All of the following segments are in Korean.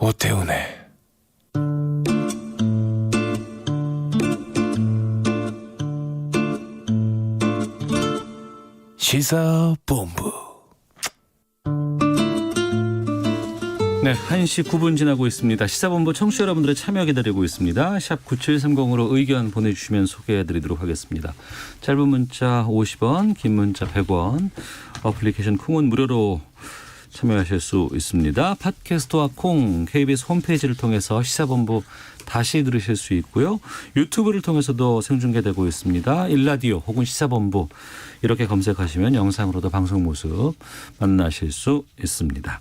오태훈의 시사본부. 네, 1시 9분 지나고 있습니다. 시사본부 청취자 여러분들의 참여 기다리고 있습니다. 샵 9730으로 의견 보내주시면 소개해드리도록 하겠습니다. 짧은 문자 50원, 긴 문자 100원, 어플리케이션 콩은 무료로 참여하실 수 있습니다. 팟캐스트와 콩, KBS 홈페이지를 통해서 시사본부 다시 들으실 수 있고요. 유튜브를 통해서도 생중계되고 있습니다. 일라디오 혹은 시사본부 이렇게 검색하시면 영상으로도 방송 모습 만나실 수 있습니다.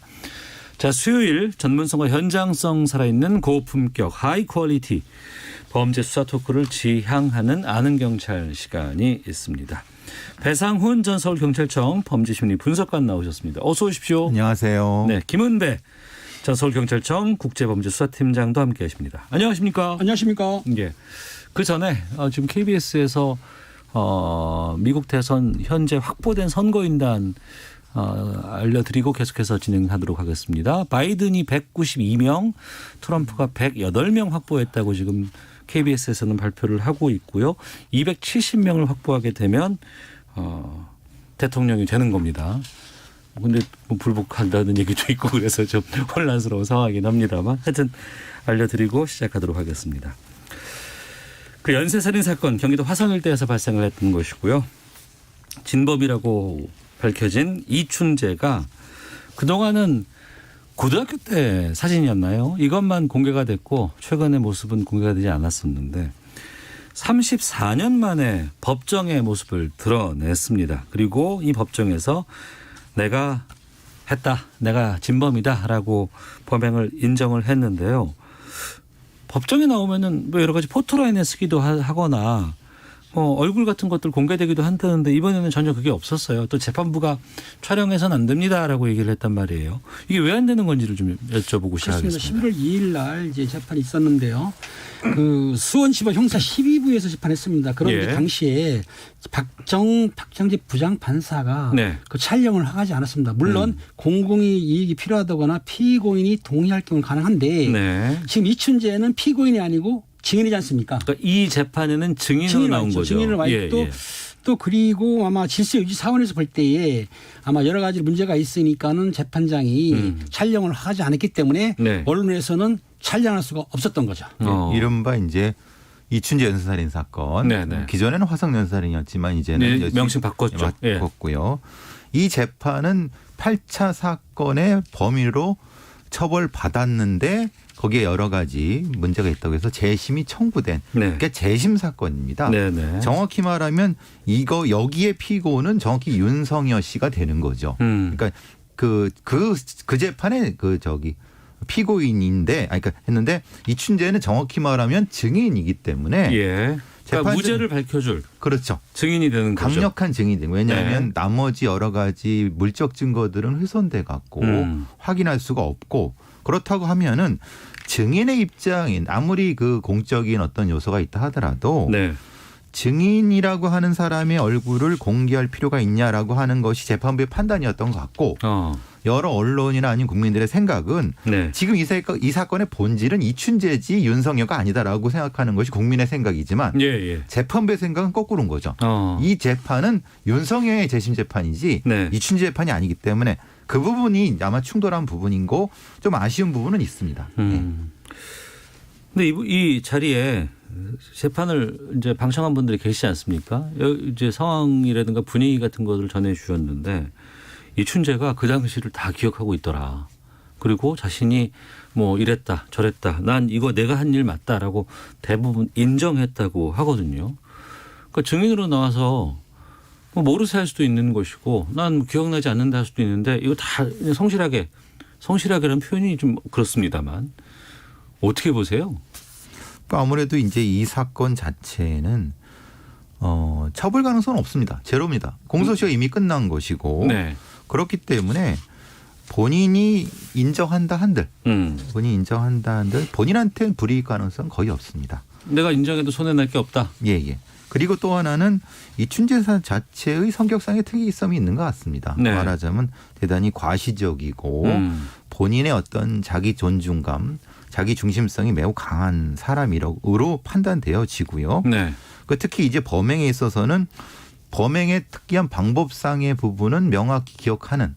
자, 수요일 전문성과 현장성 살아있는 고품격 하이 퀄리티 범죄 수사 토크를 지향하는 아는 경찰 시간이 있습니다. 배상훈 전 서울경찰청 범죄심리 분석관 나오셨습니다. 어서 오십시오. 안녕하세요. 네, 김은배 전 서울경찰청 국제범죄수사팀장도 함께하십니다. 안녕하십니까? 안녕하십니까? 예. 그 전에 지금 KBS에서 미국 대선 현재 확보된 선거인단 알려드리고 계속해서 진행하도록 하겠습니다. 바이든이 192명, 트럼프가 108명 확보했다고 지금 KBS에서는 발표를 하고 있고요. 270명을 확보하게 되면 대통령이 되는 겁니다. 근데 뭐 불복한다는 얘기도 있고 그래서 좀 혼란스러운 상황이긴 합니다만 하여튼 알려드리고 시작하도록 하겠습니다. 그 연쇄살인 사건 경기도 화성 일대에서 발생을 했던 것이고요. 진범이라고 밝혀진 이춘재가 그동안은 고등학교 때 사진이었나요? 이것만 공개가 됐고 최근의 모습은 공개가 되지 않았었는데 34년 만에 법정의 모습을 드러냈습니다. 그리고 이 법정에서 내가 했다, 내가 진범이다라고 범행을 인정을 했는데요. 법정에 나오면은 뭐 여러 가지 포토라인에 쓰기도 하거나 얼굴 같은 것들 공개되기도 한다는데 이번에는 전혀 그게 없었어요. 또 재판부가 촬영해서는 안 됩니다라고 얘기를 했단 말이에요. 이게 왜 안 되는 건지를 좀 여쭤보고 시작하겠습니다. 11월 2일 날 이제 재판이 있었는데요. 그 수원지법 형사 12부에서 재판했습니다. 그런데 예. 당시에 박정재 부장 판사가 네. 그 촬영을 하지 않았습니다. 물론 공공의 이익이 필요하다거나 피고인이 동의할 경우는 가능한데 네. 지금 이춘재는 피고인이 아니고 증인이지 않습니까? 그러니까 이 재판에는 증인으로 나온 거죠. 증인으로 와 있고 또 그리고 아마 질서 유지 사원에서 볼 때에 아마 여러 가지 문제가 있으니까는 재판장이 촬영을 하지 않았기 때문에 네. 언론에서는 촬영할 수가 없었던 거죠. 이른바 이제 이춘재 연쇄살인 사건. 네네. 기존에는 화성 연쇄살인이었지만 이제는 네, 명칭 바꿨죠. 바꿨고요. 이 재판은 8차 사건의 범위로 처벌받았는데 거기에 여러 가지 문제가 있다고 해서 재심이 청구된 그러니까 재심 사건입니다. 네네. 정확히 말하면 여기에 피고는 정확히 윤석열 씨가 되는 거죠. 그러니까 그 재판에 피고인인데 그러니까 했는데 이춘재는 정확히 말하면 증인이기 때문에 예. 그러니까 무죄를 밝혀줄 그렇죠. 증인이 되는 거죠. 강력한 증인이 되는 거예요. 왜냐하면 나머지 여러 가지 물적 증거들은 훼손돼 갖고 확인할 수가 없고 그렇다고 하면은 증인의 입장인 아무리 그 공적인 어떤 요소가 있다 하더라도 네. 증인이라고 하는 사람의 얼굴을 공개할 필요가 있냐라고 하는 것이 재판부의 판단이었던 것 같고 여러 언론이나 아닌 국민들의 생각은 지금 이 사건의 본질은 이춘재지 윤석열가 아니다라고 생각하는 것이 국민의 생각이지만 재판부의 생각은 거꾸로인 거죠. 이 재판은 윤석열의 재심 재판이지 이춘재 재판이 아니기 때문에 그 부분이 아마 충돌한 부분이고 좀 아쉬운 부분은 있습니다. 근데 이 자리에 재판을 이제 방청한 분들이 계시지 않습니까? 이제 상황이라든가 분위기 같은 것을 전해 주셨는데 이춘재가 그 당시를 다 기억하고 있더라. 그리고 자신이 뭐 이랬다 저랬다. 난 이거 내가 한 일 맞다라고 대부분 인정했다고 하거든요. 그러니까 증인으로 나와서 뭐 모르쇠 할 수도 있는 것이고 난 기억나지 않는다 할 수도 있는데 이거 다 성실하게라는 표현이 좀 그렇습니다만 어떻게 보세요? 아무래도 이제 이 사건 자체는 처벌 가능성은 없습니다. 제로입니다. 공소시효가 이미 끝난 것이고 그렇기 때문에 본인이 인정한다 한들 본인한테는 불이익 가능성 거의 없습니다. 내가 인정해도 손해날 게 없다. 예. 그리고 또 하나는 이춘재 자체의 성격상의 특이성이 있는 것 같습니다. 말하자면 대단히 과시적이고 본인의 어떤 자기 존중감, 자기 중심성이 매우 강한 사람으로 판단되어지고요. 네. 그 특히 이제 범행에 있어서는 범행의 특이한 방법상의 부분은 명확히 기억하는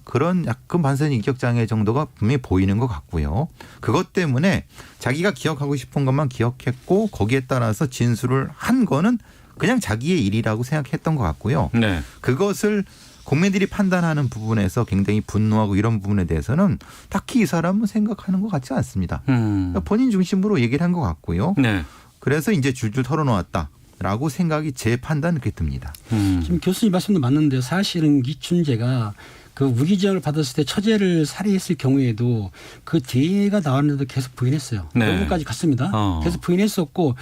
그런 약간 반사인격 장애 정도가 분명히 보이는 것 같고요. 그것 때문에 자기가 기억하고 싶은 것만 기억했고 거기에 따라서 진술을 한 거는 그냥 자기의 일이라고 생각했던 것 같고요. 네. 그것을 국민들이 판단하는 부분에서 굉장히 분노하고 이런 부분에 대해서는 딱히 이 사람은 생각하는 것 같지 않습니다. 그러니까 본인 중심으로 얘기를 한 것 같고요. 네. 그래서 이제 줄줄 털어놓았다라고 생각이 제 판단은 그렇게 듭니다. 지금 교수님 말씀도 맞는데 사실은 이춘재가 그 무기징역을 받았을 때 처제를 살해했을 경우에도 그 DNA가 나왔는데도 계속 부인했어요. 네. 병원까지 갔습니다. 계속 부인했었고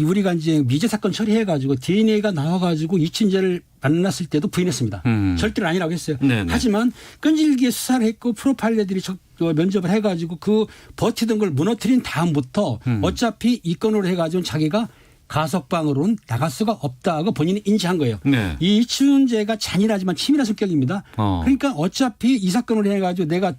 우리가 이제 미제 사건 처리해가지고 DNA가 나와가지고 이춘재를 만났을 때도 부인했습니다. 절대로 아니라고 했어요. 네네. 하지만 끈질기게 수사를 했고 프로파일러들이 면접을 해가지고 그 버티던 걸 무너뜨린 다음부터 어차피 이 건으로 해가지고 자기가 가석방으로는 나갈 수가 없다고 본인이 인지한 거예요. 네. 이 이춘재가 잔인하지만 치밀한 성격입니다. 그러니까 어차피 이 사건으로 해가지고 내가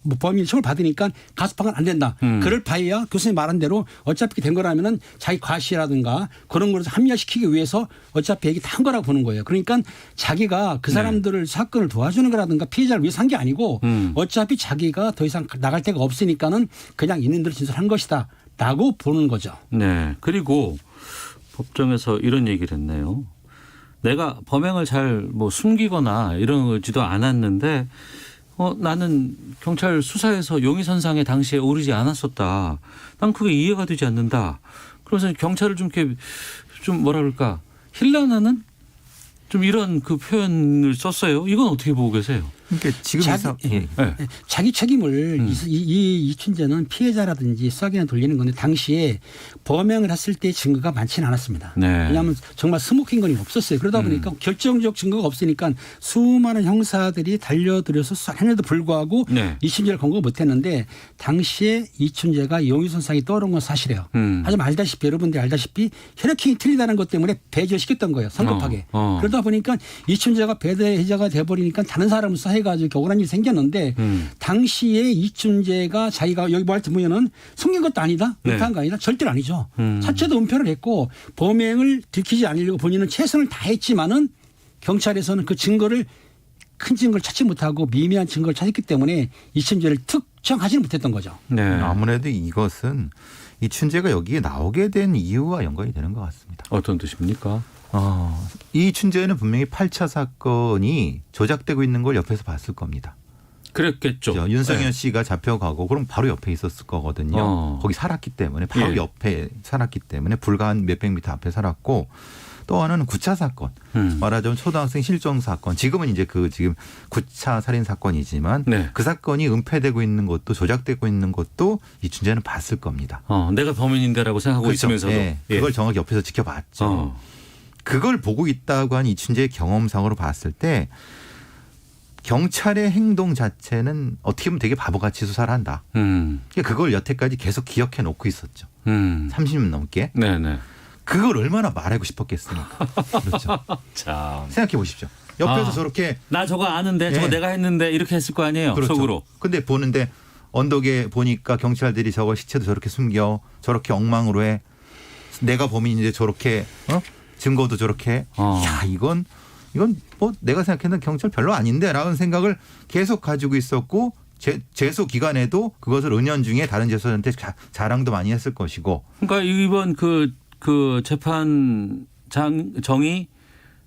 뭐 범인 처벌 받으니까 가석방은 안 된다. 그럴 바에야 교수님 말한 대로 어차피 된 거라면은 자기 과시라든가 그런 걸 합리화시키기 위해서 어차피 얘기 다 한 거라고 보는 거예요. 그러니까 자기가 그 사람들을 사건을 도와주는 거라든가 피해자를 위해서 한 게 아니고 어차피 자기가 더 이상 나갈 데가 없으니까는 그냥 있는 대로 진술한 것이다. 라고 보는 거죠. 네. 그리고 법정에서 이런 얘기를 했네요. 내가 범행을 잘 뭐 숨기거나 이러지도 않았는데 나는 경찰 수사에서 용의선상에 당시에 오르지 않았었다. 난 그게 이해가 되지 않는다. 그래서 경찰을 좀 이렇게 좀 뭐라 그럴까 힐난하는 좀 이런 그 표현을 썼어요. 이건 어떻게 보고 계세요? 그러니까 지금 자기 책임을 이춘재는 피해자라든지 수사기관 돌리는 건데 당시에 범행을 했을 때 증거가 많지는 않았습니다. 네. 왜냐하면 정말 스모킹 건이 없었어요. 그러다 보니까 결정적 증거가 없으니까 수많은 형사들이 달려들여서 수사했는데도 불구하고 네. 이춘재를 검거 못했는데 당시에 이춘재가 용의선상이 떠오른 건 사실이에요. 하지만 알다시피 여러분들이 알다시피 혈액형이 틀리다는 것 때문에 배제시켰던 거예요. 성급하게. 그러다 보니까 이춘재가 배제해자가 돼버리니까 다른 사람을 수사해가지고 억울한 일이 생겼는데 당시에 이춘재가 자기가 여기 뭐 할 때 보면은 숨긴 것도 아니다. 은폐한 거 아니다. 절대로 아니죠. 자체도 은폐를 했고 범행을 들키지 않으려고 본인은 최선을 다했지만은 경찰에서는 그 증거를 큰 증거를 찾지 못하고 미미한 증거를 찾았기 때문에 이춘재를 특정하지는 못했던 거죠. 네. 아무래도 이것은 이춘재가 여기에 나오게 된 이유와 연관이 되는 것 같습니다. 어떤 뜻입니까? 이춘재는 분명히 8차 사건이 조작되고 있는 걸 옆에서 봤을 겁니다. 그랬겠죠. 그렇죠? 윤석열 씨가 잡혀가고 그럼 바로 옆에 있었을 거거든요. 거기 살았기 때문에 바로 옆에 살았기 때문에 불과 한 몇백 미터 앞에 살았고 또 하나는 9차 사건 말하자면 초등학생 실종 사건 지금은 이제 지금 9차 살인 사건이지만 그 사건이 은폐되고 있는 것도 조작되고 있는 것도 이춘재는 봤을 겁니다. 내가 범인인데라고 생각하고 그렇죠. 있으면서도. 네. 그걸 정확히 옆에서 지켜봤죠. 그걸 보고 있다고 한 이춘재의 경험상으로 봤을 때 경찰의 행동 자체는 어떻게 보면 되게 바보같이 수사를 한다. 그걸 여태까지 계속 기억해 놓고 있었죠. 30년 넘게. 네네. 그걸 얼마나 말하고 싶었겠습니까? 그렇죠. 참. 생각해 보십시오. 옆에서 저렇게 나 저거 아는데 저거 내가 했는데 이렇게 했을 거 아니에요. 그렇죠. 속으로. 근데 보는데 언덕에 보니까 경찰들이 저거 시체도 저렇게 숨겨 저렇게 엉망으로 해. 내가 범인인데 저렇게 증거도 저렇게 야 이건 뭐 내가 생각했는 경찰 별로 아닌데라는 생각을 계속 가지고 있었고 재소 기간에도 그것을 은연중에 다른 재소한테 자랑도 많이 했을 것이고. 그러니까 이번 그 재판정이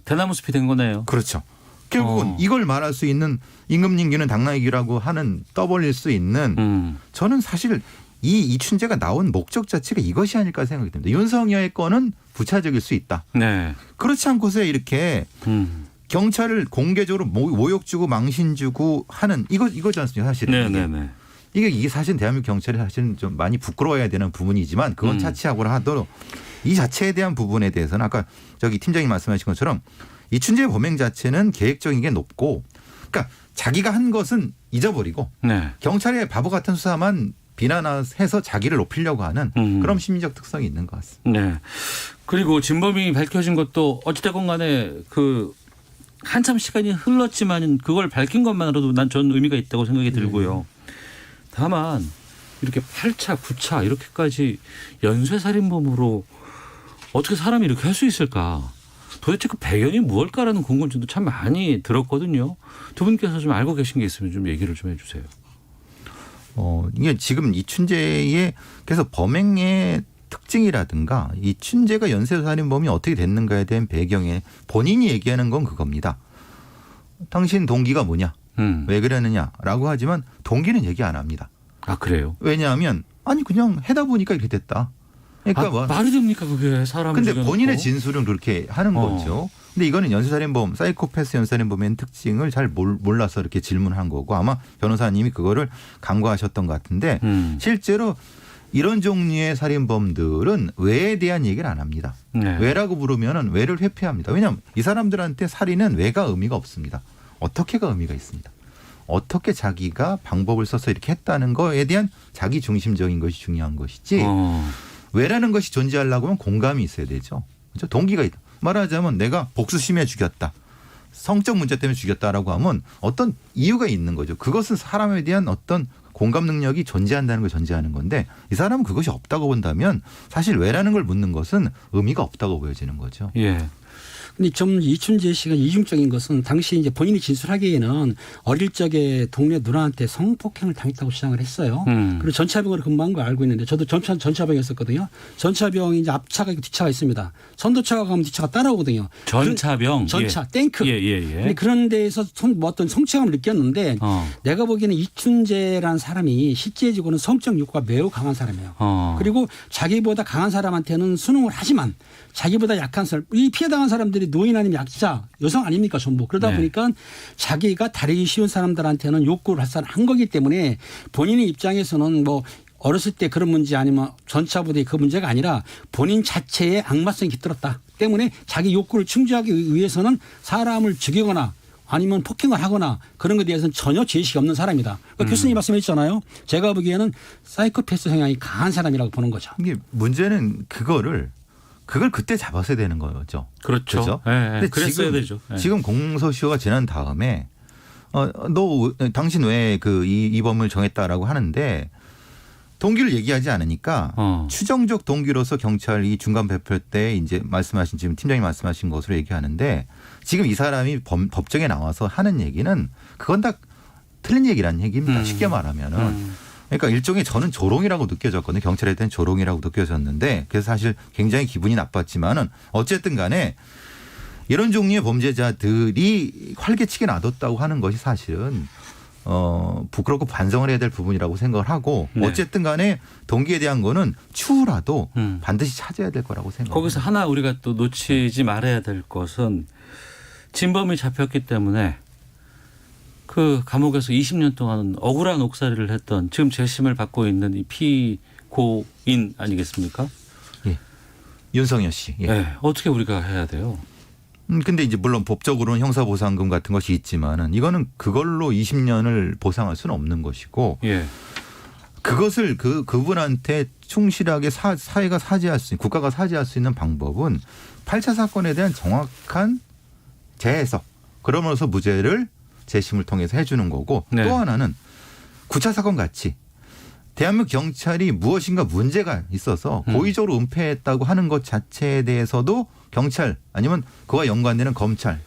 대나무 숲이 된 거네요. 그렇죠. 결국은 이걸 말할 수 있는 임금님기는 당나귀라고 하는 떠벌릴 수 있는 저는 사실 이 이춘재가 나온 목적 자체가 이것이 아닐까 생각이 듭니다. 윤석열의 건은 부차적일 수 있다. 네. 그렇지 않고서 이렇게 경찰을 공개적으로 모욕 주고 망신 주고 하는 이거지 않습니까? 사실은. 네네네. 이게 사실 대한민국 경찰이 사실은 좀 많이 부끄러워야 되는 부분이지만 그건 차치하고라 하더라도 이 자체에 대한 부분에 대해서는 아까 팀장님 말씀하신 것처럼 이춘재의 범행 자체는 계획적인 게 높고 그러니까 자기가 한 것은 잊어버리고 경찰의 바보 같은 수사만 비난해서 자기를 높이려고 하는 그런 심리적 특성이 있는 것 같습니다. 네. 그리고 진범이 밝혀진 것도 어찌됐건 간에 한참 시간이 흘렀지만 그걸 밝힌 것만으로도 난 전 의미가 있다고 생각이 들고요. 다만 이렇게 8차, 9차 이렇게까지 연쇄살인범으로 어떻게 사람이 이렇게 할 수 있을까? 도대체 그 배경이 무엇일까라는 궁금증도 참 많이 들었거든요. 두 분께서 좀 알고 계신 게 있으면 좀 얘기를 좀 해주세요. 이게 지금 이춘재의 그래서 범행의 특징이라든가 이춘재가 연쇄살인범이 어떻게 됐는가에 대한 배경에 본인이 얘기하는 건 그겁니다. 당신 동기가 뭐냐? 왜 그러느냐라고 하지만 동기는 얘기 안 합니다. 아 그래요? 왜냐하면 아니 그냥 해다 보니까 이렇게 됐다. 그러니까 뭐 말이 됩니까 그게 사람을 근데 죽여놓고. 본인의 진술은 그렇게 하는 거죠. 근데 이거는 연쇄살인범, 사이코패스 연쇄살인범의 특징을 잘 몰라서 이렇게 질문한 거고 아마 변호사님이 그거를 간과하셨던 것 같은데 실제로 이런 종류의 살인범들은 왜에 대한 얘기를 안 합니다. 네. 왜라고 물으면은 왜를 회피합니다. 왜냐하면 이 사람들한테 살인은 왜가 의미가 없습니다. 어떻게가 의미가 있습니다. 어떻게 자기가 방법을 써서 이렇게 했다는 거에 대한 자기 중심적인 것이 중요한 것이지 왜라는 것이 존재하려고 하면 공감이 있어야 되죠. 그렇죠? 동기가 있다. 말하자면 내가 복수심에 죽였다. 성적 문제 때문에 죽였다라고 하면 어떤 이유가 있는 거죠. 그것은 사람에 대한 어떤 공감 능력이 존재한다는 걸 전제하는 건데 이 사람은 그것이 없다고 본다면 사실 왜라는 걸 묻는 것은 의미가 없다고 보여지는 거죠. 예. 근데 좀 이춘재 씨가 이중적인 것은 당시 이제 본인이 진술하기에는 어릴 적에 동네 누나한테 성폭행을 당했다고 주장을 했어요. 그리고 전차병으로 근무한 거 알고 있는데 저도 전차병이었었거든요. 전차병이 이제 앞차가 있고 뒤차가 있습니다. 선도차가 가면 뒤차가 따라오거든요. 전차병. 전차, 예. 탱크. 예. 근데 그런 데에서 뭐 어떤 성취감을 느꼈는데 내가 보기에는 이춘재라는 사람이 실제적으로는 성적 욕구가 매우 강한 사람이에요. 그리고 자기보다 강한 사람한테는 순응을 하지만 자기보다 약한 사람, 이 피해당한 사람들이 노인 아니면 약자, 여성 아닙니까 전부. 그러다 보니까 자기가 다루기 쉬운 사람들한테는 욕구를 발산한 거기 때문에 본인의 입장에서는 뭐 어렸을 때 그런 문제 아니면 전차부대의 그 문제가 아니라 본인 자체의 악마성이 깃들었다 때문에 자기 욕구를 충족하기 위해서는 사람을 죽이거나 아니면 폭행을 하거나 그런 것에 대해서는 전혀 죄의식이 없는 사람이다. 그러니까 교수님 말씀하셨잖아요. 제가 보기에는 사이코패스 성향이 강한 사람이라고 보는 거죠. 이게 문제는 그걸 그때 잡았어야 되는 거죠. 그렇죠. 근데 그랬어야 되죠. 지금 공소시효가 지난 다음에 너 당신 왜 이 범을 정했다라고 하는데 동기를 얘기하지 않으니까 추정적 동기로서 경찰이 중간 발표 때 이제 말씀하신 지금 팀장님 말씀하신 것으로 얘기하는데 지금 이 사람이 법정에 나와서 하는 얘기는 그건 다 틀린 얘기라는 얘기입니다. 쉽게 말하면은. 그러니까 일종의 저는 조롱이라고 느껴졌거든요. 경찰에 대한 조롱이라고 느껴졌는데 그래서 사실 굉장히 기분이 나빴지만은 어쨌든 간에 이런 종류의 범죄자들이 활개치게 놔뒀다고 하는 것이 사실은 부끄럽고 반성을 해야 될 부분이라고 생각을 하고 어쨌든 간에 동기에 대한 거는 추후라도 반드시 찾아야 될 거라고 생각합니다. 거기서 하나 우리가 또 놓치지 말아야 될 것은 진범이 잡혔기 때문에 그 감옥에서 20년 동안 억울한 옥살이를 했던 지금 재심을 받고 있는 이 피고인 아니겠습니까? 예. 윤석열 씨. 예. 네. 어떻게 우리가 해야 돼요? 근데 이제 물론 법적으로는 형사보상금 같은 것이 있지만은 이거는 그걸로 20년을 보상할 수는 없는 것이고 예. 그것을 그분한테 충실하게 사회가 사죄할 수 있는 국가가 사죄할 수 있는 방법은 8차 사건에 대한 정확한 재해석 그러면서 무죄를 재심을 통해서 해주는 거고 또 하나는 9차 사건 같이 대한민국 경찰이 무엇인가 문제가 있어서 고의적으로 은폐했다고 하는 것 자체에 대해서도 경찰 아니면 그와 연관되는 검찰,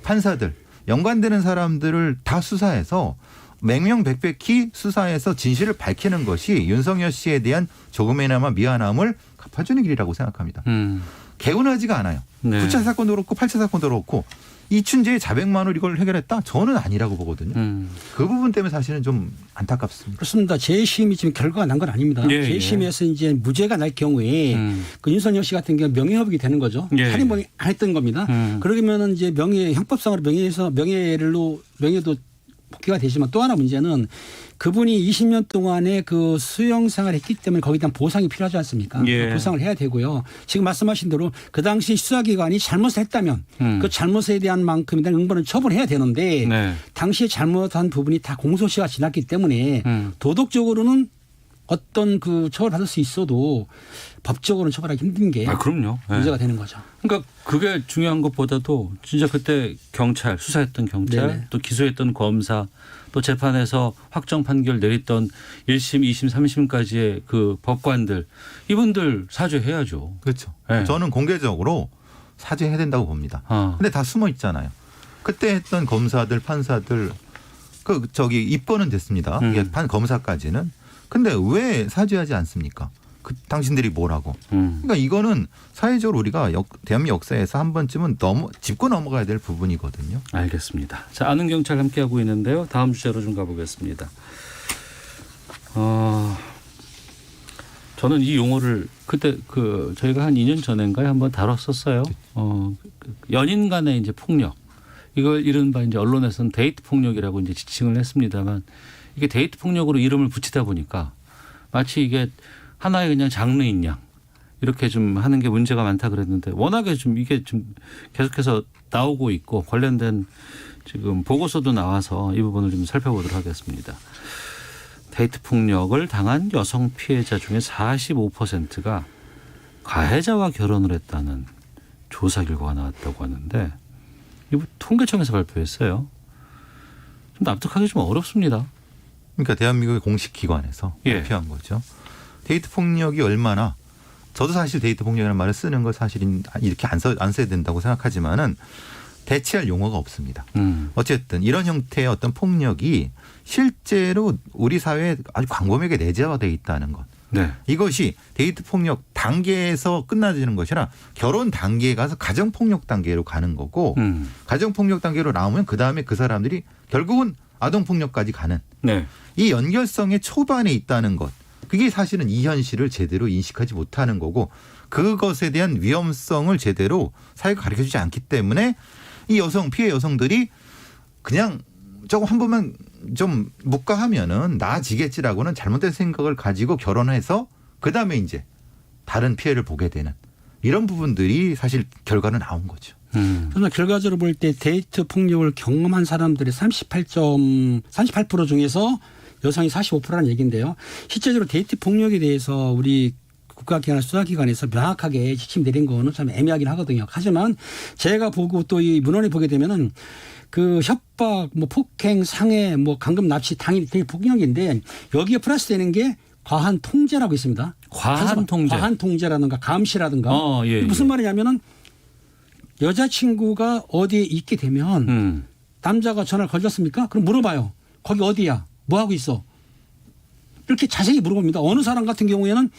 판사들 연관되는 사람들을 다 수사해서 맹명백백히 수사해서 진실을 밝히는 것이 윤석열 씨에 대한 조금이나마 미안함을 갚아주는 길이라고 생각합니다. 개운하지가 않아요. 네. 9차 사건도 그렇고 8차 사건도 그렇고 이춘재의 자백만으로 이걸 해결했다? 저는 아니라고 보거든요. 그 부분 때문에 사실은 좀 안타깝습니다. 그렇습니다. 재심이 지금 결과가 난 건 아닙니다. 예, 재심에서 이제 무죄가 날 경우에 그 윤석열 씨 같은 경우 명예회복이 되는 거죠. 예. 살인범이 안 했던 겁니다. 그러면은 이제 형법상으로 명예도 복귀가 되지만 또 하나 문제는 그분이 20년 동안에 그 수용 생활을 했기 때문에 거기에 대한 보상이 필요하지 않습니까? 예. 보상을 해야 되고요. 지금 말씀하신 대로 그 당시 수사기관이 잘못을 했다면 그 잘못에 대한 만큼에 대한 응벌은 처벌해야 되는데 당시에 잘못한 부분이 다 공소시효가 지났기 때문에 도덕적으로는 어떤 그 처벌받을 수 있어도 법적으로는 처벌하기 힘든 게 그럼요. 문제가 되는 거죠. 그러니까 그게 중요한 것보다도 진짜 그때 경찰, 수사했던 경찰, 네네. 또 기소했던 검사, 또 재판에서 확정 판결 내렸던 1심, 2심, 3심까지의 그 법관들, 이분들 사죄해야죠. 그렇죠. 네. 저는 공개적으로 사죄해야 된다고 봅니다. 근데 다 숨어 있잖아요. 그때 했던 검사들, 판사들 입건은 됐습니다. 검사까지는. 근데 왜 사죄하지 않습니까? 당신들이 뭐라고. 그러니까 이거는 사회적으로 우리가 대한민국 역사에서 한 번쯤은 짚고 넘어가야 될 부분이거든요. 알겠습니다. 자, 아는 경찰 함께하고 있는데요. 다음 주제로 좀 가보겠습니다. 저는 이 용어를 그때 저희가 한 2년 전인가에 한번 다뤘었어요. 연인 간의 이제 폭력. 이걸 이른바 이제 언론에서는 데이트 폭력이라고 이제 지칭을 했습니다만 이게 데이트 폭력으로 이름을 붙이다 보니까 마치 이게 하나의 그냥 장르인 양 이렇게 좀 하는 게 문제가 많다 그랬는데 워낙에 좀 이게 좀 계속해서 나오고 있고 관련된 지금 보고서도 나와서 이 부분을 좀 살펴보도록 하겠습니다. 데이트 폭력을 당한 여성 피해자 중에 45%가 가해자와 결혼을 했다는 조사 결과가 나왔다고 하는데 이거 통계청에서 발표했어요. 좀 납득하기 좀 어렵습니다. 그러니까 대한민국의 공식 기관에서 발표한 거죠. 데이트 폭력이 얼마나 저도 사실 데이트 폭력이라는 말을 쓰는 거 사실은 이렇게 안 써야 된다고 생각하지만은 대체할 용어가 없습니다. 어쨌든 이런 형태의 어떤 폭력이 실제로 우리 사회에 아주 광범위하게 내재화되어 있다는 것. 네. 이것이 데이트 폭력 단계에서 끝나지는 것이 아니라 결혼 단계에 가서 가정 폭력 단계로 가는 거고 가정 폭력 단계로 나오면 그다음에 그 사람들이 결국은 아동 폭력까지 가는 이 연결성의 초반에 있다는 것. 그게 사실은 이 현실을 제대로 인식하지 못하는 거고 그것에 대한 위험성을 제대로 사회가 가르쳐주지 않기 때문에 이 피해 여성들이 그냥 조금 한 번만 좀 묵과하면은 나아지겠지라고는 잘못된 생각을 가지고 결혼해서 그다음에 이제 다른 피해를 보게 되는 이런 부분들이 사실 결과는 나온 거죠. 그러나 결과적으로 볼 때 데이트 폭력을 경험한 사람들의 38% 중에서 여성이 45%라는 얘기인데요. 실제적으로 데이트 폭력에 대해서 우리 국가기관, 수사기관에서 명확하게 지침 내린 거는 참 애매하긴 하거든요. 하지만 제가 보고 또 이 문헌에 보게 되면은 그 협박, 폭행, 상해, 강금, 납치 당연히 데이트 폭력인데 여기에 플러스되는 게 과한 통제라고 있습니다. 과한 통제. 과한 통제라든가 감시라든가. 무슨 말이냐면은 여자친구가 어디에 있게 되면 남자가 전화를 걸렸습니까? 그럼 물어봐요. 거기 어디야? 뭐 하고 있어? 이렇게 자세히 물어봅니다. 어느 사람 같은 경우에는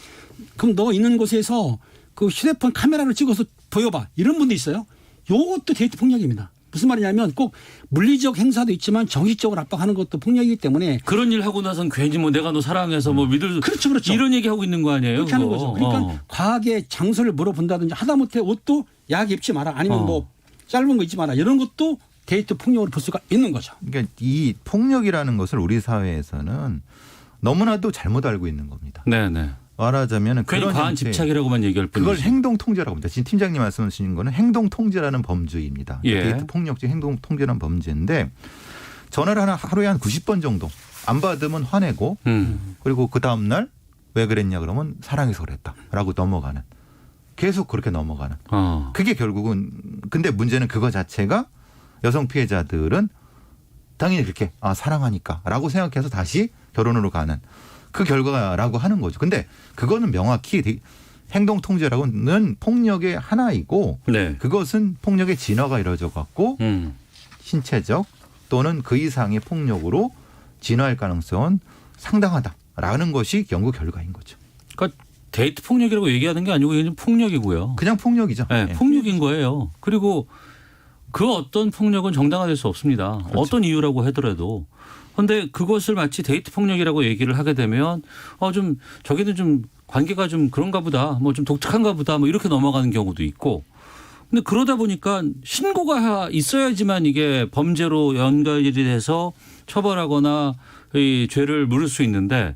그럼 너 있는 곳에서 그 휴대폰 카메라를 찍어서 보여봐. 이런 분도 있어요. 이것도 데이트 폭력입니다. 무슨 말이냐면 꼭 물리적 행사도 있지만 정신적으로 압박하는 것도 폭력이기 때문에 그런 일 하고 나선 괜히 내가 너 사랑해서 믿을 그렇죠. 이런 얘기 하고 있는 거 아니에요? 그렇게 하는 거죠. 그러니까 과하게 장소를 물어본다든지 하다못해 옷도 야하게 입지 마라 아니면 짧은 거 입지 마라 이런 것도 데이트 폭력으로 볼 수가 있는 거죠. 그러니까 이 폭력이라는 것을 우리 사회에서는 너무나도 잘못 알고 있는 겁니다. 네네. 말하자면 그런 과한 집착이라고만 얘기할 뿐이지. 그걸 행동 통제라고 합니다. 지금 팀장님 말씀하시는 거는 행동 통제라는 범주입니다. 데이트 폭력죄 행동 통제라는 범죄인데 전화를 하루에 한 90번 정도 안 받으면 화내고 그리고 그 다음 날 왜 그랬냐 그러면 사랑해서 그랬다라고 넘어가는 계속 그렇게 넘어가는. 그게 결국은 근데 문제는 그거 자체가 여성 피해자들은 당연히 그렇게 사랑하니까라고 생각해서 다시 결혼으로 가는 그 결과라고 하는 거죠. 근데 그거는 명확히 행동 통제라고는 폭력의 하나이고 그것은 폭력의 진화가 이루어져 갖고 신체적 또는 그 이상의 폭력으로 진화할 가능성은 상당하다라는 것이 연구 결과인 거죠. 그러니까 데이트 폭력이라고 얘기하는 게 아니고 그냥 폭력이고요. 그냥 폭력이죠. 네, 폭력인 거예요. 그리고 그 어떤 폭력은 정당화될 수 없습니다. 그렇죠. 어떤 이유라고 하더라도. 그런데 그것을 마치 데이트 폭력이라고 얘기를 하게 되면 좀 저기는 좀 관계가 좀 그런가 보다 좀 독특한가 보다 이렇게 넘어가는 경우도 있고. 근데 그러다 보니까 신고가 있어야지만 이게 범죄로 연결이 돼서 처벌하거나 이 죄를 물을 수 있는데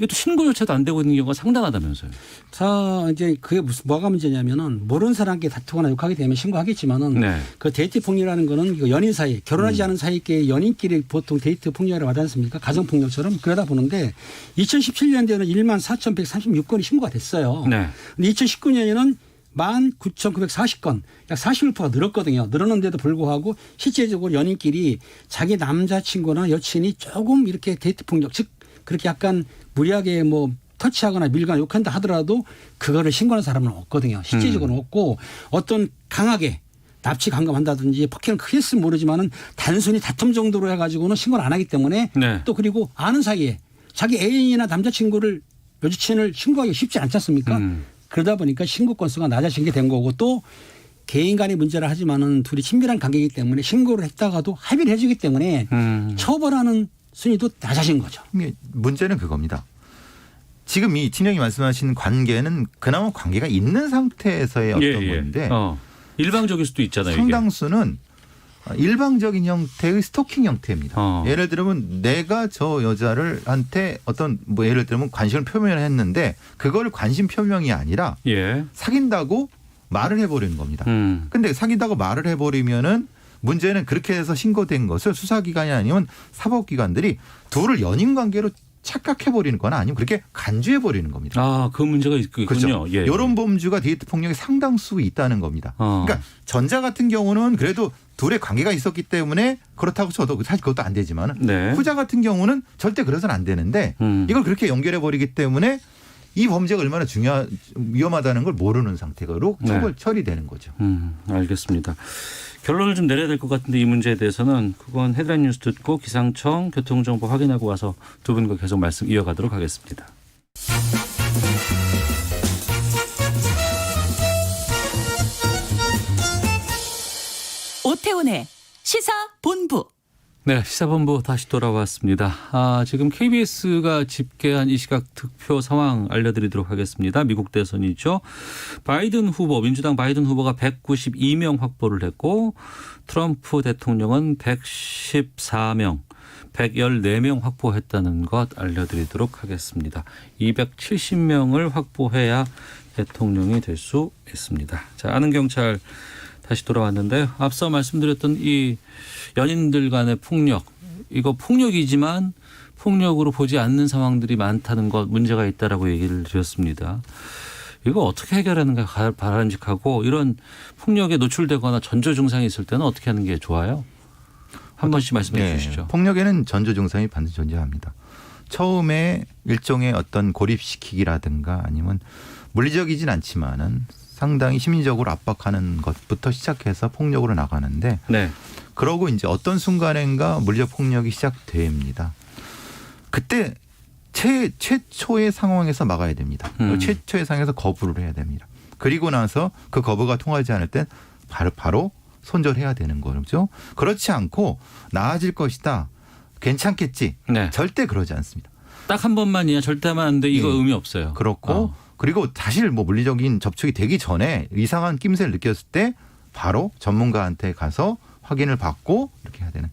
이것도 신고조차도 안 되고 있는 경우가 상당하다면서요. 자, 이제 그게 무슨 뭐가 문제냐면은 모르는 사람께 다투거나 욕하게 되면 신고하겠지만은 네. 그 데이트 폭력이라는 거는 이거 연인 사이, 결혼하지 않은 사이끼리 연인끼리 보통 데이트 폭력이라고 하지 않습니까? 가정 폭력처럼 그러다 보는데 2017년도에는 14,136건이 신고가 됐어요. 네. 근데 2019년에는 19,940건, 약 41%가 늘었거든요. 늘었는데도 불구하고 실제적으로 연인끼리 자기 남자친구나 여친이 조금 이렇게 데이트 폭력, 즉 그렇게 약간 무리하게 뭐 터치하거나 밀거나 욕한다 하더라도 그거를 신고하는 사람은 없거든요. 실제적으로는 없고 어떤 강하게 납치 강금한다든지 폭행을 크게 했으면 모르지만은 단순히 다툼 정도로 해가지고는 신고를 안 하기 때문에 네. 또 그리고 아는 사이에 자기 애인이나 남자친구를 여자친을 신고하기 쉽지 않지 않습니까? 그러다 보니까 신고 건수가 낮아진 게 된 거고 또 개인 간의 문제라 하지만은 둘이 친밀한 관계이기 때문에 신고를 했다가도 합의를 해주기 때문에 처벌하는 순위도 낮아진 거죠. 문제는 그겁니다. 지금 이 진영이 말씀하신 관계는 그나마 관계가 있는 상태에서의 어떤 건데 일방적일 수도 있잖아요. 상당수는 일방적인 형태의 스토킹 형태입니다. 예를 들면 내가 저 여자를 한테 어떤 뭐 예를 들면 관심을 표명을 했는데 그걸 관심 표명이 아니라 사귄다고 말을 해버리는 겁니다. 근데 사귄다고 말을 해버리면은 문제는 그렇게 해서 신고된 것을 수사기관이 아니면 사법기관들이 둘을 연인 관계로 착각해버리는 거나 아니면 그렇게 간주해버리는 겁니다. 아, 그 문제가 있군요. 그렇죠. 이런 범주가 데이트 폭력이 상당수 있다는 겁니다. 그러니까 전자 같은 경우는 그래도 둘의 관계가 있었기 때문에 그렇다고 쳐도 사실 그것도 안 되지만 후자 같은 경우는 절대 그래서는 안 되는데 이걸 그렇게 연결해버리기 때문에 이 범죄가 얼마나 위험하다는 걸 모르는 상태로 처벌 처리되는 거죠. 알겠습니다. 결론을 좀 내려야 될 것 같은데 이 문제에 대해서는 그건 헤드라인 뉴스 듣고 기상청 교통정보 확인하고 와서 두 분과 계속 말씀 이어가도록 하겠습니다. 오태훈의 시사본부. 네, 시사본부 다시 돌아왔습니다. 지금 KBS가 집계한 이 시각 득표 상황 알려드리도록 하겠습니다. 미국 대선이죠. 바이든 후보, 민주당 바이든 후보가 192명 확보를 했고 트럼프 대통령은 114명, 114명 확보했다는 것 알려드리도록 하겠습니다. 270명을 확보해야 대통령이 될 수 있습니다. 자, 아는 경찰 다시 돌아왔는데 앞서 말씀드렸던 이 연인들 간의 폭력, 이거 폭력이지만 폭력으로 보지 않는 상황들이 많다는 것, 문제가 있다라고 얘기를 드렸습니다. 이거 어떻게 해결하는가 바람직하고 이런 폭력에 노출되거나 전조 증상이 있을 때는 어떻게 하는 게 좋아요? 한 번씩 말씀해 주시죠. 폭력에는 전조 증상이 반드시 존재합니다. 처음에 일종의 어떤 고립시키기라든가 아니면 물리적이진 않지만은 상당히 심리적으로 압박하는 것부터 시작해서 폭력으로 나가는데 그러고 이제 어떤 순간인가 물리적 폭력이 시작됩니다. 그때 최초의 상황에서 막아야 됩니다. 최초의 상황에서 거부를 해야 됩니다. 그리고 나서 그 거부가 통하지 않을 땐 바로 손절해야 되는 거죠. 그렇지 않고 나아질 것이다. 괜찮겠지. 절대 그러지 않습니다. 딱 한 번만이야. 절대 하면 안 돼. 이거 의미 없어요. 그렇고 그리고 사실 뭐 물리적인 접촉이 되기 전에 이상한 낌새를 느꼈을 때 바로 전문가한테 가서 확인을 받고 이렇게 해야 되는.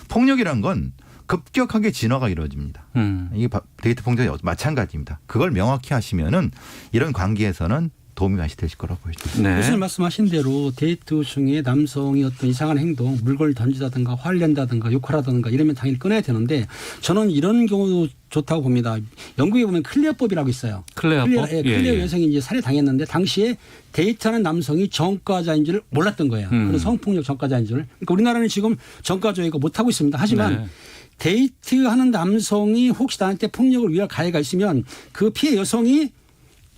폭력이란 건 급격하게 진화가 이루어집니다. 이게 데이트 폭력이 마찬가지입니다. 그걸 명확히 하시면은 이런 관계에서는 도움이 많이 되실 거라고 보여집니다. 교수님 말씀하신 대로 데이트 중에 남성이 어떤 이상한 행동, 물건을 던지다든가 화를 낸다든가 욕하라든가 이러면 당연히 끊어야 되는데 저는 이런 경우도 좋다고 봅니다. 영국에 보면 클레어법이라고 있어요. 클레어법? 클레어 여성이 이제 살해 당했는데 당시에 데이트하는 남성이 전과자인 줄 몰랐던 거예요. 그런 성폭력 전과자인 줄. 그러니까 우리나라는 지금 전과조회가 못하고 있습니다. 하지만 데이트하는 남성이 혹시 나한테 폭력을 위할 가해가 있으면 그 피해 여성이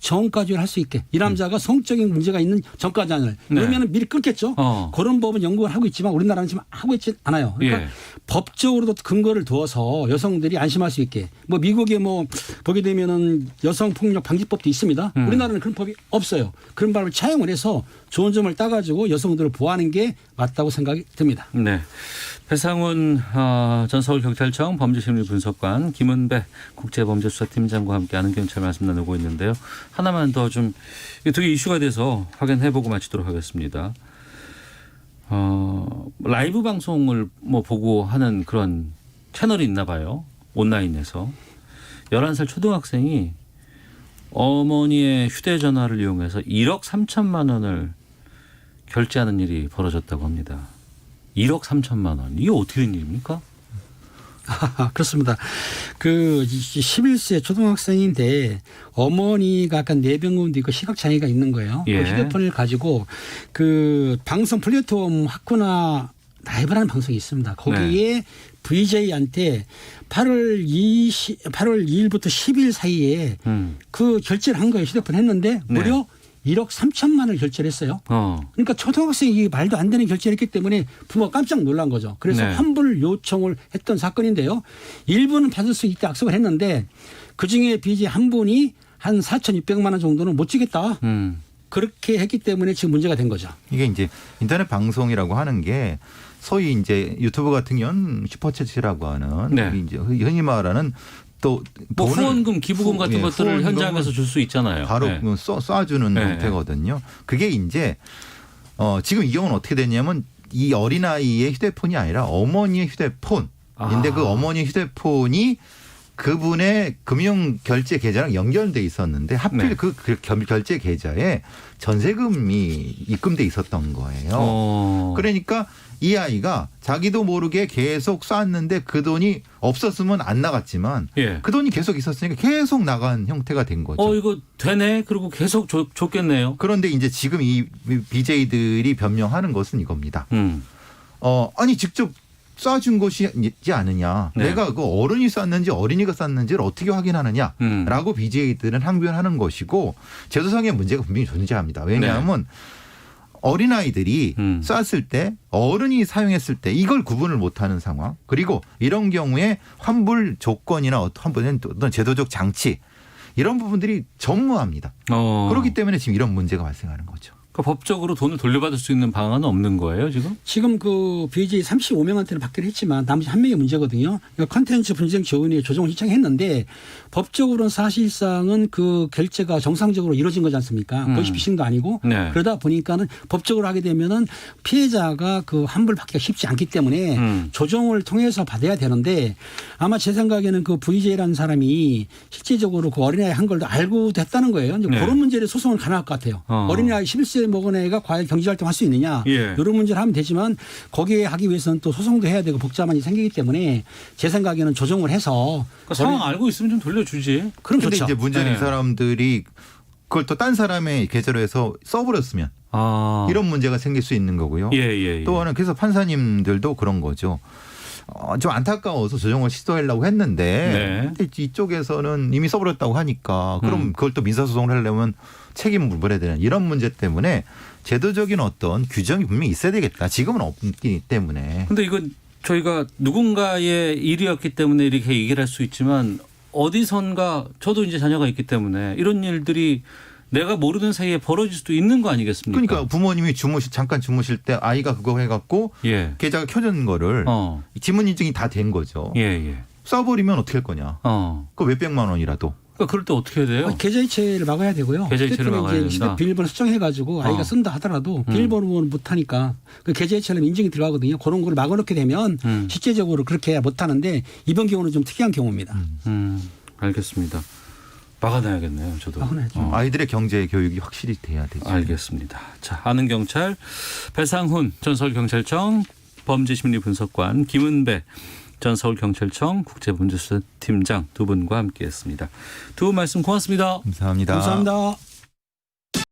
전과조를 할 수 있게 이 남자가 성적인 문제가 있는 전과자를 그러면 미리 끊겠죠. 그런 법은 영국은 하고 있지만 우리나라는 지금 하고 있지 않아요. 그러니까 법적으로도 근거를 두어서 여성들이 안심할 수 있게 뭐 미국에 뭐 보게 되면은 여성 폭력 방지법도 있습니다. 우리나라는 그런 법이 없어요. 그런 법을 차용을 해서 좋은 점을 따가지고 여성들을 보호하는 게 맞다고 생각이 듭니다. 네. 배상훈 전 서울경찰청 범죄심리분석관, 김은배 국제범죄수사팀장과 함께 아는 경찰 말씀 나누고 있는데요. 하나만 더 좀 되게 이슈가 돼서 확인해보고 마치도록 하겠습니다. 라이브 방송을 뭐 보고 하는 그런 채널이 있나 봐요. 온라인에서. 11살 초등학생이 어머니의 휴대전화를 이용해서 1억 3천만 원을 결제하는 일이 벌어졌다고 합니다. 1억 3천만 원. 이게 어떻게 된 일입니까? 그렇습니다. 그 11세 초등학생인데 어머니가 약간 뇌병원도 있고 시각장애가 있는 거예요. 예. 그 휴대폰을 가지고 그 방송 플랫폼 하쿠나 라이브라는 방송이 있습니다. 거기에 네. VJ한테 8월 2일부터 10일 사이에 그 결제를 한 거예요. 휴대폰 했는데 무려 네. 1억 3천만 원을 결제를 했어요. 그러니까 초등학생이 말도 안 되는 결제를 했기 때문에 부모가 깜짝 놀란 거죠. 그래서 네. 환불 요청을 했던 사건인데요. 일부는 받을 수 있다 약속을 했는데 그중에 BJ 한 분이 한 4,600만 원 정도는 못 주겠다. 그렇게 했기 때문에 지금 문제가 된 거죠. 이게 이제 인터넷 방송이라고 하는 게 소위 이제 유튜브 같은 경우는 슈퍼챗이라고 하는 네. 이제 흔히 말하는 또 뭐 후원금, 기부금 같은 것들을 현장에서 줄 수 있잖아요. 바로 네. 쏴주는 네. 형태거든요. 그게 이제 지금 이 경우는 어떻게 됐냐면 이 어린아이의 휴대폰이 아니라 어머니의 휴대폰인데 그 어머니의 휴대폰이 그분의 금융 결제 계좌랑 연결돼 있었는데 하필 네. 그 결제 계좌에 전세금이 입금돼 있었던 거예요. 그러니까 이 아이가 자기도 모르게 계속 쐈는데 그 돈이 없었으면 안 나갔지만 예. 그 돈이 계속 있었으니까 계속 나간 형태가 된 거죠. 이거 되네. 그리고 계속 줬겠네요. 그런데 이제 지금 이 BJ들이 변명하는 것은 이겁니다. 아니 직접 쏴준 것이지 않느냐. 네. 내가 그 어른이 쐈는지 어린이가 쐈는지를 어떻게 확인하느냐라고 BJ들은 항변하는 것이고 제도상의 문제가 분명히 존재합니다. 왜냐하면 어린아이들이 쐈을 때 어른이 사용했을 때 이걸 구분을 못하는 상황 그리고 이런 경우에 환불 조건이나 어떤 제도적 장치 이런 부분들이 전무합니다. 그렇기 때문에 지금 이런 문제가 발생하는 거죠. 그러니까 법적으로 돈을 돌려받을 수 있는 방안은 없는 거예요, 지금? 지금 그 BJ 35명한테는 받기로 했지만 나머지 한 명의 문제거든요. 컨텐츠 분쟁 조언위에 조정을 신청했는데 법적으로는 사실상은 그 결제가 정상적으로 이루어진 거지 않습니까? 보이스피싱도 아니고 네. 그러다 보니까는 법적으로 하게 되면은 피해자가 그 환불 받기가 쉽지 않기 때문에 조정을 통해서 받아야 되는데 아마 제 생각에는 그 VJ라는 사람이 실제적으로 그 어린아이 한 걸 알고 됐다는 거예요. 이제 네. 그런 문제를 소송을 가능할 것 같아요. 어린아이 11세 먹은 애가 과연 경제활동할 수 있느냐 예. 이런 문제를 하면 되지만 거기에 하기 위해서는 또 소송도 해야 되고 복잡한 일이 생기기 때문에 제 생각에는 조정을 해서 그러니까 상황 알고 있으면 좀 돌려주지. 그럼 그런데 좋죠. 이제 문제는 네. 이 사람들이 그걸 또 딴 사람의 계좌로 해서 써버렸으면 이런 문제가 생길 수 있는 거고요. 예. 또 하나 그래서 판사님들도 그런 거죠. 좀 안타까워서 조정을 시도하려고 했는데 이쪽에서는 이미 써버렸다고 하니까 그럼 그걸 또 민사소송을 하려면 책임을 물어야 되는 이런 문제 때문에 제도적인 어떤 규정이 분명히 있어야 되겠다. 지금은 없기 때문에. 근데 이건 저희가 누군가의 일이었기 때문에 이렇게 얘기를 할 수 있지만 어디선가 저도 이제 자녀가 있기 때문에 이런 일들이 내가 모르는 사이에 벌어질 수도 있는 거 아니겠습니까? 그러니까 부모님이 잠깐 주무실 때 아이가 그거 해갖고 예. 계좌가 켜진 거를 지문 인증이 다 된 거죠. 예. 써버리면 어떻게 할 거냐. 그거 몇백만 원이라도. 그러니까 그럴 때 어떻게 해야 돼요? 계좌 이체를 막아야 되고요. 계좌 이체를 막아야 된다. 비밀번호 수정해가지고 아이가 쓴다 하더라도 비밀번호는 못하니까 그 계좌 이체는 인증이 들어가거든요. 그런 거를 막아놓게 되면 실제적으로 그렇게 해야 못하는데 이번 경우는 좀 특이한 경우입니다. 알겠습니다. 막아놔야겠네요. 저도. 막아놔야죠. 아이들의 경제 교육이 확실히 돼야 되죠. 알겠습니다. 자, 아는 경찰 배상훈 전 서울경찰청 범죄심리분석관 김은배 전 서울경찰청 국제범죄수사팀장 두 분과 함께했습니다. 두 분 말씀 고맙습니다. 감사합니다. 감사합니다.